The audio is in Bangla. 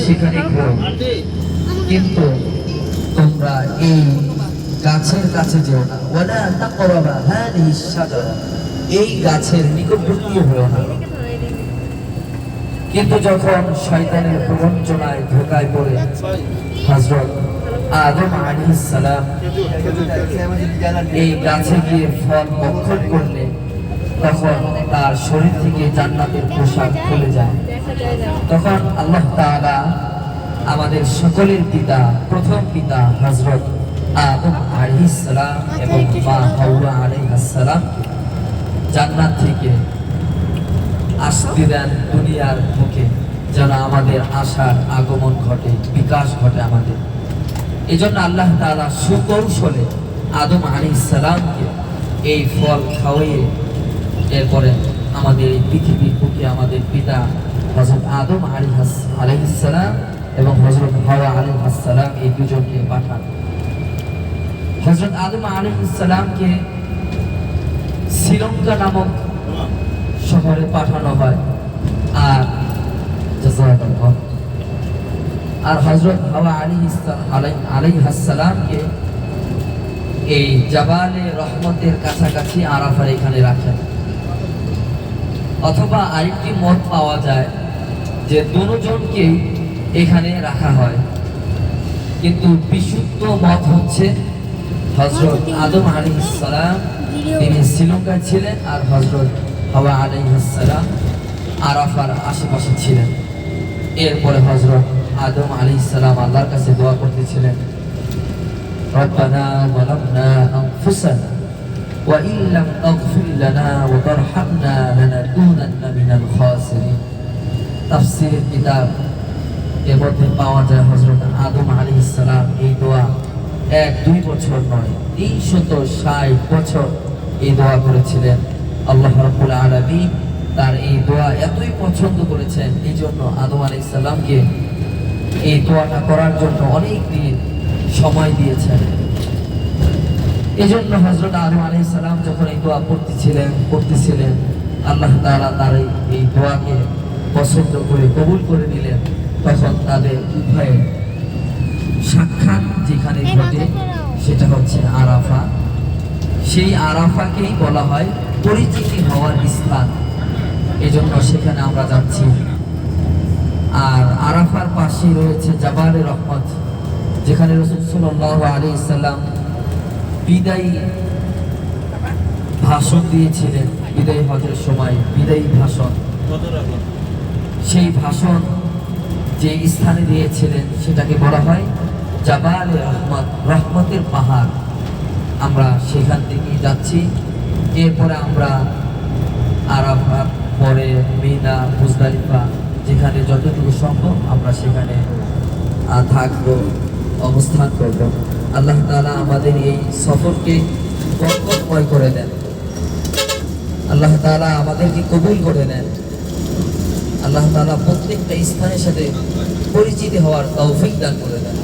সেখানে ঘুরো, কিন্তু তোমরা এই গাছের কাছে যেও না। ওয়ালা তাকরাবা হাদিহি শাজারা, এই গাছের নিকটবর্তী হও না। কিন্তু যখন শয়তানের প্রবঞ্চনায় ধোঁকায় পড়ে হযরত আদম আলাইহিস সালাম এই গাছে গিয়ে ফল ভক্ষণ করলে, তখন তার শরীর থেকে জান্নাতের পোশাক খুলে যায়। তখন আল্লাহ তাআলা আমাদের সকলের পিতা, প্রথম পিতা হযরত আদম আলাইহিস সালাম এবং মা হাওয়া আলাইহিস সালাম জান্নাত থেকে আসতে দেন দুনিয়ার মুখে, যেন আমাদের আশার আগমন ঘটে, বিকাশ ঘটে আমাদের। এই জন্য আল্লাহ তাআলা সুকৌশলে আদম আলাইহিস সালামকে এই ফল খাওয়িয়ে এরপরে আমাদের এই পৃথিবীর বুকে আমাদের পিতা হযরত আদম আলাইহিস সালাম এবং হযরত হাওয়া আলাইহিস সালাম এই দুজনকে পাঠান। হযরত আদম আলাইহিস সালামকে শ্রীলঙ্কা নামক শহরে পাঠানো হয়, আর হযরত হাওয়া আলাইহিস সালামকে এই জাবালে রহমতের কাছাকাছি আরাফার এখানে রাখেন। অথবা আরেকটি মত পাওয়া যায় যে দুজনকেই এখানে রাখা হয়, কিন্তু বিশুদ্ধ মত হচ্ছে হযরত আদম আলাইহিস সালাম তিনি শ্রীলঙ্কায় ছিলেন, আর হযরত হাওয়া আলাইহিস সালাম আরাফার আশেপাশে ছিলেন। এরপরে হযরত আদম আলাইহিস সালাম আল্লাহর কাছে দোয়া করতেছিলেন, রব্বানা যালামনা আনফুসানা ওয়া ইল্লাম তাগফির লানা ওয়া তারহামনা লানাকুনান্না মিনাল খাসিরিন। তাফসীরের কিতাব এর মধ্যে পাওয়া যায় হযরত আদম আলাইহিস সালাম এই দোয়া 1-2 বছর নয়, 360 বছর এই দোয়া করেছিলেন। আল্লাহ রাব্বুল আলামিন তার এই দোয়া এতই পছন্দ করেছেন, এই জন্য আদম আলাইহিস সালামকে এই দোয়াটা করার জন্য অনেক দিন সময় দিয়েছেন। এই জন্য হযরত আদম আলাইহিস সালাম যখন এই দোয়া করতেছিলেন, আল্লাহ তাআলা তার এই দোয়াকে পছন্দ করে কবুল করে নিলেন। তখন তাদের উভয়ে সাক্ষাৎ যেখানে ঘটে সেটা হচ্ছে আরাফা। সেই আরাফাকেই বলা হয় পরিচিতি হওয়ার স্থান, এজন্য সেখানে আমরা যাচ্ছি। আর আরাফার পাশে রয়েছে জাবালে রহমত, যেখানে রাসূল সাল্লাল্লাহু আলাইহি সাল্লাম বিদায়ী ভাষণ দিয়েছিলেন। বিদায়ী হজের সময় বিদায়ী ভাষণ, সেই ভাষণ যে স্থানে দিয়েছিলেন সেটাকে বলা হয় জাবালে রহমত, রহমতের পাহাড়। আমরা সেখান থেকে যাচ্ছি। এরপরে আমরা আরাফার পরে মিনা, মুজদালিফা, যেখানে যতটুকু সম্ভব আমরা সেখানে থাকবো, অবস্থান করব। আল্লাহ তাআলা আমাদের এই সফরকে বরকতময় করে দেন, আল্লাহ তাআলা আমাদেরকে কবুল করে নেন, আল্লাহ তাআলা প্রত্যেকটা স্থানের সাথে পরিচিতি হওয়ার তৌফিক দান করে দেন।